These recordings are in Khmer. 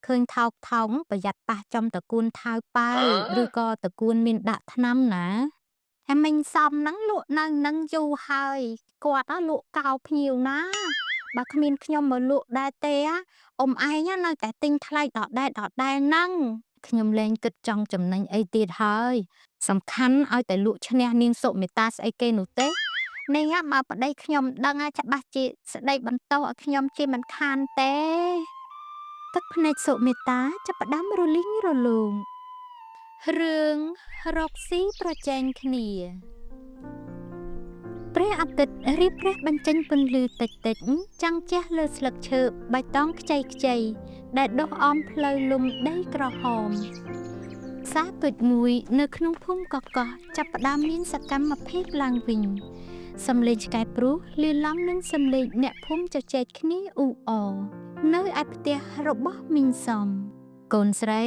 ឃើញថោកថោកប្រយ័ត្នប៉ះចំតកូនថៅប៉ៅឬក៏តកូនមានដាក់ថ្នាំណាហើយមិញសំហ្នឹងលក់នៅនឹងយូរហើយគាត់លក់កោភ្ញៀវណាបើគ្មានខ្ញុំមកលក់ដែរទេអ៊ំឯងនៅតែទិញថ្លៃដដែលហ្នឹងខ្ញុំលែងគិតចង់ចំណេញអីទៀតហើយសំខាន់ឲ្យតែលក់ឈ្នះនាងសុមេតាស្អីគេនោះទេនេះបើប្តីខ្ញុំដឹងច្បាស់ជាស្ដីបន្ទោសឲ្យខ្ញុំជាមិនខានទេទឹកភ្នែកសុមេតាចាប់ផ្ដើមរលីងរលោងរឿងរកស៊ីប្រជែងគ្នាព្រះអាទិត្យរៀបរះបញ្ចេញពន្លឺតិចចាំងជះលើស្លឹកឈើបៃតងខ្ចីដែលដុះអមផ្លូវលំដីក្រហមផ្សារតូចមួយនៅក្នុងភូមិកកោះចាប់ផ្ដើមមានសកម្មភាពឡើងវិញសំឡេងឆ្កែព្រុសលាយឡំនឹងសំឡេងអ្នកភូមិជជែកគ្នាអ៊ូអរនៅឯផ្ទះរបស់មីងសំកូនស្រី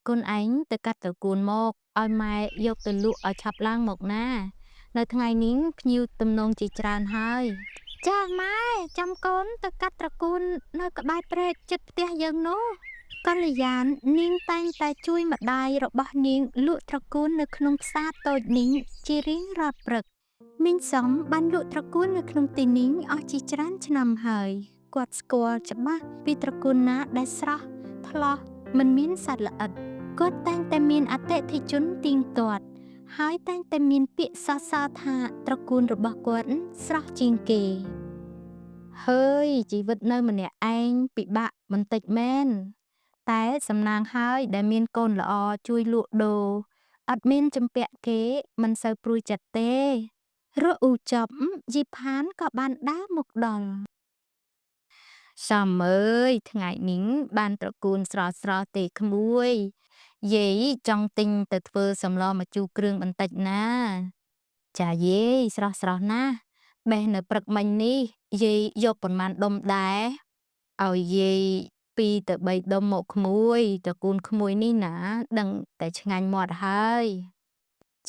កូនឯងទៅកាត់ត្រកួនមកឲ្យម៉ែយកទៅលក់ឲ្យឆាប់ឡើងមកណានៅថ្ងៃនេះភ្ញៀវទំនងជាច្រើនហើយចាម៉ែចាំកូនទៅកាត់ត្រកួននៅក្បែរព្រែកជិតផ្ទះយើងនោះកល្យាននាងតែងតែជួយម្ដាយរបស់នាងលក់ត្រកួននៅក្នុងផ្សារតូចនេះជារៀងរាល់ព្រឹកមីងសំបានលក់ត្រកួននៅក្នុងទីនេះអស់ជាច្រើនឆ្នាំហើយគាត់ស្គាល់ច្បាស់ពីត្រកួនណាដែលស្រស់ថ្លោះមិនមានសត្វល្អិតគាត់តែងតែមានអតិថិជនទៀងទាត់ហើយតែងតែមានពាក្យសរសើរថាត្រកួនរបស់គាត់ស្រស់ជាងគេហើយជីវិតនៅម្នាក់ឯងពិបាកបន្តិចមែនតែសំណាងហើយដែលមានកូនល្អជួយលក់ដូរអត់មានចម្ពាក់គេមិនសូវព្រួយចិត្តទេរអ៊ូចប់យីផានក៏បានដើរមកដល់សំអើយថ្ងៃនេះបានត្រកួនស្រស់ទេក្មួយយាយចង់ទិញទៅធ្វើសម្លម្ជូរគ្រឿងបន្តិចណាចាយាយស្រស់ណាស់បេះនៅព្រឹកមិញនេះយាយយកប៉ុន្មានដុំដែរឲ្យយាយ2ទៅ3ដុំមកក្មួយត្រកួនក្មួយនេះណាដឹងតែឆ្ងាញ់មាត់ហើយ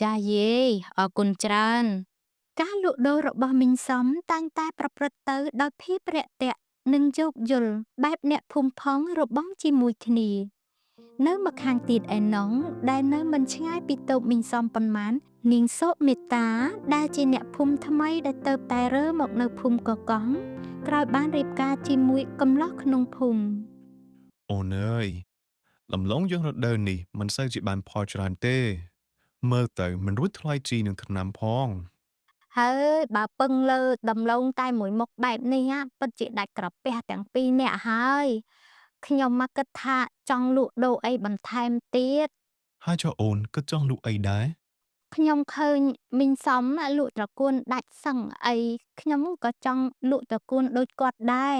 ចាយាយអរគុណច្រើនការលក់ដូររបស់មីងសំតែងតែប្រព្រឹត្តទៅដោយភាពរាក់ទាក់និងយោគយល់បែបអ្នកភូមិផងរបងជាមួយគ្នានៅម្ខាងទៀតឯណោះដែលនៅមិនឆ្ងាយពីតូបមីងសំប៉ុន្មាននាងសុមេតាដែលជាអ្នកភូមិថ្មីដែលទៅតែរើមកនៅភូមិកកោះក្រោយបានរៀបការជាមួយកំឡោះក្នុងភូមិអូនអើយដំឡូងយើងរដូវនេះមិនសូវជាបានផលច្រើនទេមើលទៅមិនរួចថ្លៃជីនឹងថ្នាំផងហើយបើពឹងលើដំឡូងតែមួយមុខបែបនេះពិតជាដាច់ក្រពះទាំងពីរនាក់ហើយខ្ញុំមកគិតថាចង់លក់ដូរអីបន្ថែមទៀតហើយចុះអូនគិតចង់លក់អីដែរខ្ញុំឃើញមីងសំលក់ត្រកួនដាច់សឹងអីខ្ញុំក៏ចង់លក់ត្រកួនដូចគាត់ដែរ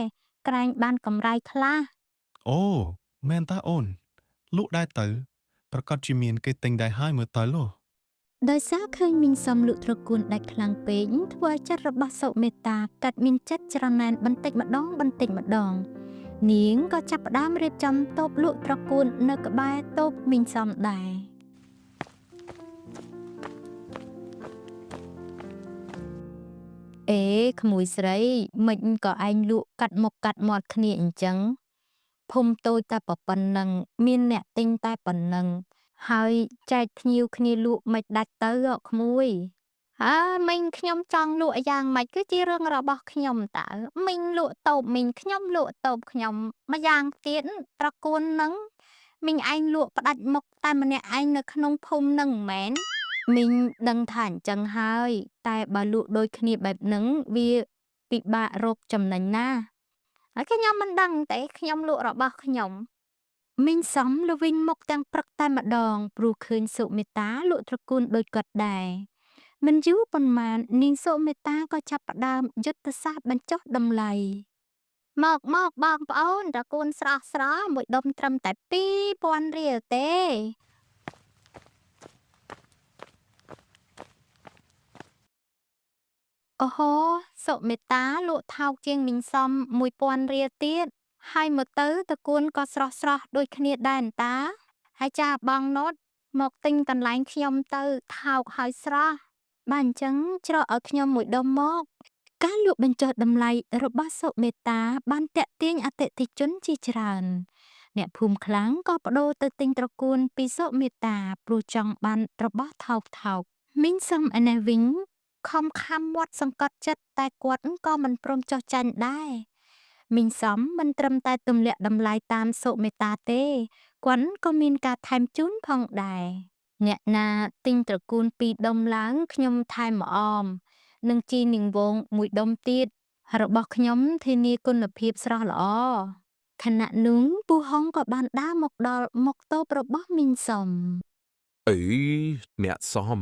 ក្រែងបានកម្រៃខ្លះអូមែនតាអូនលក់ដែរទៅប្រកាសជាមានគេទិញដែរហើយមើលទៅលោះដោយសារឃើញមីងសំលក់ត្រកួនដាច់ខ្លាំងពេកធ្វើឲ្យចិត្តរបស់សុមេតាកាត់មានចិត្តច្រណែនបន្តិចម្ដងនាងក៏ចាប់ផ្ដើមរៀបចំតូបលក់ត្រកួននៅក្បែរតូបមីងសំដែរអេក្មួយស្រីមិនក៏ឯងលក់កាត់មុខកាត់មាត់គ្នាអញ្ចឹងភូមិតូចតែប៉ុណ្្នឹងមានអ្នកទិញតែប៉ុណ្្នឹងហើយចែកភ្ញៀវគ្នាលក់មិនដាច់ទៅក្មួយមិញខ្ញុំចង់លក់យ៉ាងម៉េចគឺជារឿងរបស់ខ្ញុំតើមិញលក់តូបមិញខ្ញុំលក់តូបខ្ញុំម្យ៉ាងទៀតត្រកួននឹងមិញឯងលក់ផ្ដាច់មុខតែម្នាក់ឯងនៅក្នុងភូមិនឹងមែនមិញដឹងថាអញ្ចឹងហើយតែបើលក់ដូចគ្នាបែបហ្នឹងវាពិបាករកចំណេញណាហើយខ្ញុំមិនដឹងទេខ្ញុំលក់របស់ខ្ញុំមីងសំលវិញមុខទាំងព្រឹកតែម្ដងព្រោះឃើញសុមេតាលក់ត្រកួនដូចគាត់ដែរមិនយូរប៉ុន្មាននាងសុមេតាក៏ចាប់ផ្ដើមយុទ្ធសាស្ត្របញ្ចុះតម្លៃមកបងប្អូនត្រកួនស្រស់មួយដុំត្រឹមតែ2000រៀលទេអូហូសុមេតាលក់ថោកជាងមីងសំ1000រៀលទៀតហើយមើលទៅត្រកួនក៏ស្រស់ដូចគ្នាដែរតាហើយចាបងណូតមកទិញកន្លែងខ្ញុំទៅថោកហើយស្រស់បើអញ្ចឹងច្រកឲ្យខ្ញុំមួយដុំមកការលក់បញ្ចុះតម្លៃរបស់សុមេតាបានតាក់ទាញអតិថិជនជាច្រើន អ្នកភូមិខ្លាំងក៏ប្តូរទៅទិញត្រកួនពីសុមេតាព្រោះចង់បានរបស់ថោកមីងសំឯនេះវិញខំខំមាត់សង្កត់ចិត្តតែគាត់ក៏មិនព្រមចុះចាញ់ដែរមីងសំមិនត្រឹមតែទម្លាក់តម្លៃតាមសុមេតាទេគាត់ក៏មានការថែមជូនផងដែរអ្នកណាទិញត្រកួន2ដុំឡើងខ្ញុំថែមម្អមនិងជីនាងវង1ដុំទៀតរបស់ខ្ញុំធានាគុណភាពស្រស់ល្អខណៈនោះពូហុងក៏បានដើរមកដល់មុខតូបរបស់មីងសំ អីអ្នកសម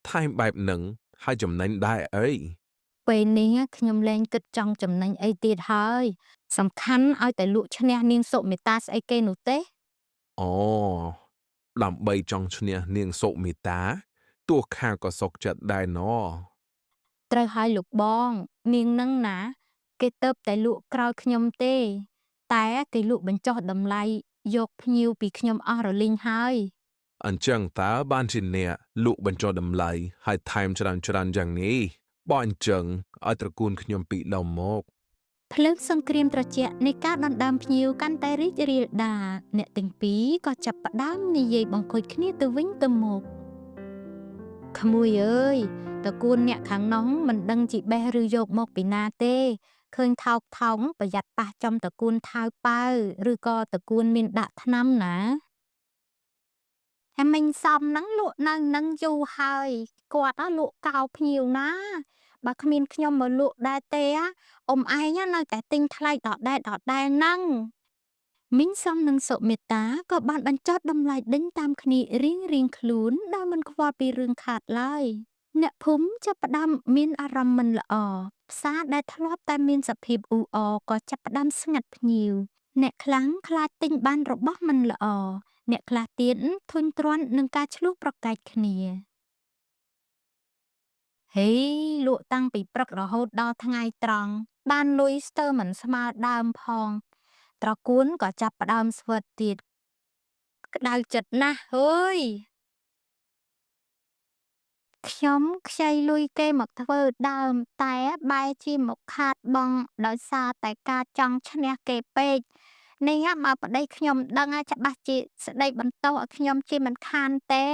ថែមបែបហ្នឹងហើយចំណេញដែរអី ពេលនេះខ្ញុំលែងគិតចង់ចំណេញអីទៀតហើយសំខាន់ឲ្យតែលក់ឈ្នះនាងសុមេតាស្អីគេនោះទេ អូដើម្បីចង់ឈ្នះនាងសុមេតាទោះខាក៏សុកចិត្តដែរណ ត្រូវឲ្យលោកបងនាងនឹងណាគេទៅតែលក់ក្រោយខ្ញុំទេតែគេលក់បញ្ចុះតម្លៃយកភ្ញៀវពីខ្ញុំអស់រលីងហើយ អញ្ចឹងតើបានជាអ្នកលក់បញ្ចុះតម្លៃហើយថែមច្រើនយ៉ាងនេះបើអញ្ចឹងឲ្យត្រកួនខ្ញុំពីរដុំមក ភ្លើងសង្គ្រាមត្រជាក់នៃការដណ្ដើមភ្ញៀវកាន់តែរីករាលដាលអ្នកទាំងពីរក៏ចាប់ផ្ដើមនិយាយបង្ខូចគ្នាទៅវិញទៅមកក្មួយអើយតើគួនអ្នកខាងនោះមិនដឹងជីបេះឬយកមកពីណាទេឃើញថោកថោកប្រយ័ត្នប៉ះចំតកួនថៅប៉ៅឬក៏តកួនមានដាក់ថ្នាំណាហើយមិញសំហ្នឹងលក់នៅនឹងយូរហើយគាត់លក់កោភ្ញៀវណាបើគ្មានខ្ញុំមកលក់ដែរទេអ៊ំឯងនៅតែទិញថ្លៃដដែលហ្នឹងមីងសំនិងសុមេតាក៏បានបញ្ចុះតម្លៃដេញតាមគ្នារៀងខ្លួនដោយមិនខ្វល់ពីរឿងខាតឡើយអ្នកភូមិចាប់ផ្ដើមមានអារម្មណ៍មិនល្អផ្សារដែលធ្លាប់តែមានសភាពអ៊ូអរក៏ចាប់ផ្ដើមស្ងាត់ភ្ញៀវអ្នកខ្លាំងខ្លាចទិញបានរបស់មិនល្អអ្នកខ្លះទៀតធុញទ្រាន់នឹងការឆ្លោះប្រកែកគ្នាហេលក់តាំងពីព្រឹករហូតដល់ថ្ងៃត្រង់បានលុយស្ទើរមិនស្មើដើមផងត្រកួនក៏ចាប់ផ្ដើមស្វិតទៀតក្តៅចិត្តណាស់ហើយ ខ្ញុំខ្ចីលុយគេមកធ្វើដើមតែបែរជាមកខាតបង់ដោយសារតែការចង់ឈ្នះគេពេកនេះមកប្តីខ្ញុំដឹងច្បាស់ជាស្ដីបន្ទោសឲ្យខ្ញុំជាមិនខានទេ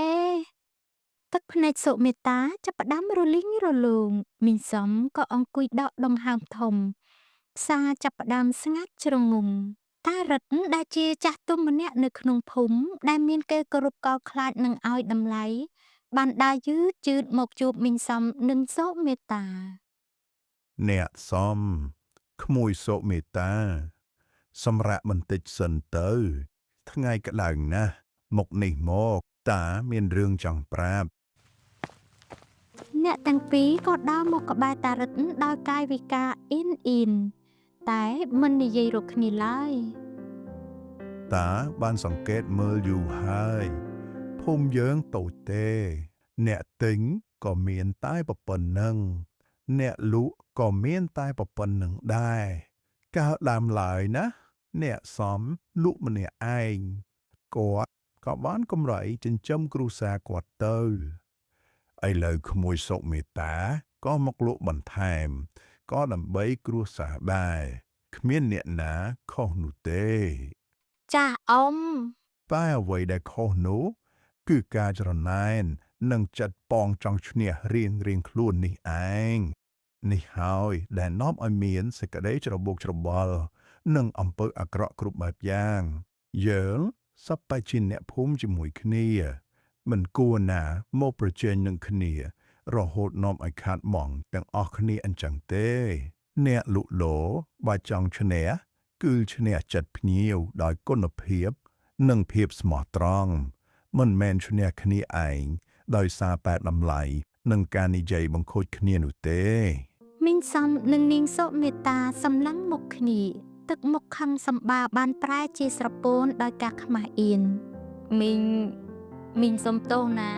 ទឹកភ្នែកសុមេតាចាប់ផ្ដើមរលីងរលោងមីងសំក៏អង្គុយដកដង្ហើមធំផ្សារចាប់ផ្ដើមស្ងាត់ជ្រងំតារិទ្ធដែលជាចាស់ទុំម្នាក់នៅក្នុងភូមិដែលមានគេគោរពកោតខ្លាចនឹងឲ្យតម្លៃបានដើរយឺតមកជួបមីងសំនិងសុមេតា អ្នកសមក្មួយសុមេតាសម្រាប់បន្តិចសិនទៅថ្ងៃក្តៅណាស់មកនេះមកតាមានរឿងចង់ប្រាប់ អ្នកទាំងពីរក៏ដើរមកក្បែរតារិទ្ធដោយកាយវិការអ៊ីនតែមិននិយាយរកគ្នាឡើយ តាបានសង្កេតមើលយូរហើយភូមិយើងតូចទេអ្នកទិញក៏មានតែប៉ុណ្្នឹងអ្នកលក់ក៏មានតែប៉ុណ្្នឹងដែរកើដើមឡើយណាអ្នកសំលក់ម្នាក់ឯងគាត់ក៏បានកម្រៃចិញ្ចឹមគ្រួសារគាត់ទៅឥឡូវក្មួយសុមេតាក៏មកលក់បន្ថែមក៏ដើម្បីគ្រួសារដែរគ្មានអ្នកណាខុសនោះទេ ចាស់អ៊ំ តែអ្វីដែលខុសនោះគឺការច្រណែននិងចិត្តប៉ងចង់ឈ្នះរៀងខ្លួននេះឯងនេះហើយដែលនាំឲ្យមានសេចក្តីច្របូកច្របល់និងអំពើអាក្រក់គ្រប់បែបយ៉ាងយើងសពតែជាអ្នកភូមិជាមួយគ្នាមិនគួរណាមកប្រជែងនឹងគ្នារហូតនាំឲ្យខាតបង់ទាំងអស់គ្នាអញ្ចឹងទេអ្នកលក់លោបើចង់ឈ្នះគឺឈ្នះចិត្តភ្ញៀវដោយគុណភាពនិងភាពស្មោះត្រង់មិនមែនឈ្នះគ្នាឯងដោយសារតែតម្លៃនិងការនិយាយបង្ខូចគ្នានោះទេ មីងសំនិងនាងសុមេតាសម្លឹងមុខគ្នាទឹកមុខខឹងសម្បាបានប្រែជាស្រពោនដោយការខ្មាស់អៀនមីងសុំទោសណា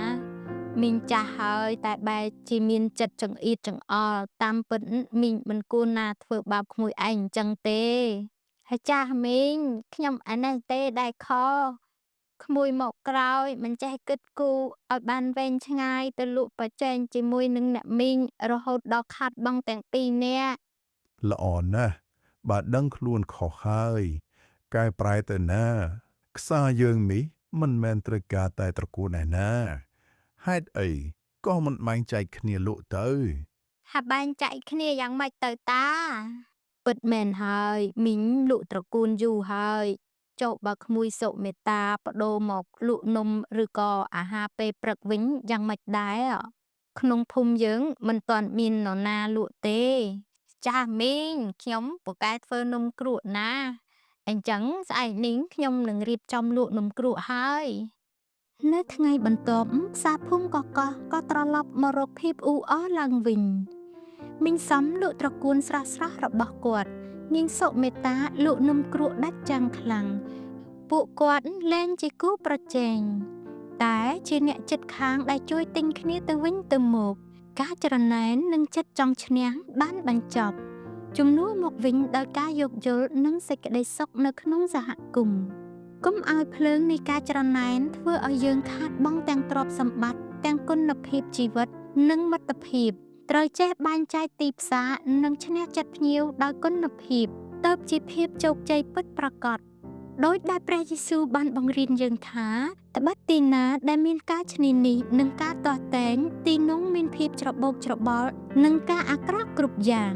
មីងចាស់ហើយតែបែរជាមានចិត្តចង្អៀតចង្អល់តាមពិតមីងមិនគួរណាធ្វើបាបក្មួយឯងអញ្ចឹងទេហើយចាស់មីងខ្ញុំអានេះទេដែលខក្មួយមកក្រោយមិនចេះគិតគូរឲ្យបានវែងឆ្ងាយទៅលក់ប្រជែងជាមួយនឹងអ្នកមីងរហូតដល់ខាត់បងទាំងពីរនាក់ ល្អណាស់បើដឹងខ្លួនខុសហើយ កែប្រែទៅណាខ្សាយើងនេះមិនមែនត្រូវការតែត្រកូលឯណាហេតុអីក៏មិនបែងចែកគ្នាលក់ទៅ ថាបែងចែកគ្នាយ៉ាងម៉េចទៅតាពិតមែនហើយមីងលក់ត្រកូលយូរហើយចុះបើក្មួយសុមេត្តាបដូរមកលក់នំឬក៏អាហារពេលព្រឹកវិញយ៉ាងម៉េចដែរក្នុងភូមិយើងមិនទាន់មាននរណាលក់ទេចាស់មីងខ្ញុំពូកែធ្វើនំគ្រក់ណាអញ្ចឹងស្អែកនេះខ្ញុំនឹងរៀបចំលក់នំគ្រក់ហើយនៅថ្ងៃបន្ទាប់ផ្សារភូមិកកោះក៏ត្រឡប់មករកភាពអ៊ូអរឡើងវិញមីងសំលក់ត្រកួនស្រស់ៗរបស់គាត់នាងសុមេត្តាលក់នំគ្រក់ដាច់ចាំងខ្លាំងពួកគាត់លែងជាគូប្រជែងតែជាអ្នកចិត្តខាងដែលជួយទិញគ្នាទៅវិញទៅមកការច្រណែននិងចិត្តចង់ឈ្នះបានបញ្ចប់ជំនួសមកវិញដោយការយោគយល់និងសេចក្តីសុខនៅក្នុងសហគមន៍កុំឲ្យភ្លើងនៃការច្រណែនធ្វើឲ្យយើងខាតបង់ទាំងទ្រព្យសម្បត្តិទាំងគុណភាពជីវិតនិងមិត្តភាពត្រូវចេះបែងចែកទីផ្សារនិងឈ្នះចិត្តភ្ញៀវដោយគុណភាពទើបជាភាពជោគជ័យពិតប្រាកដដោយដែលព្រះយេស៊ូវបានបង្រៀនយើងថាត្បិតទីណាដែលមានការឈ្នានីសនិងការទាស់ទែងទីនោះមានភាពច្របូកច្របល់និងការអាក្រក់គ្រប់យ៉ាង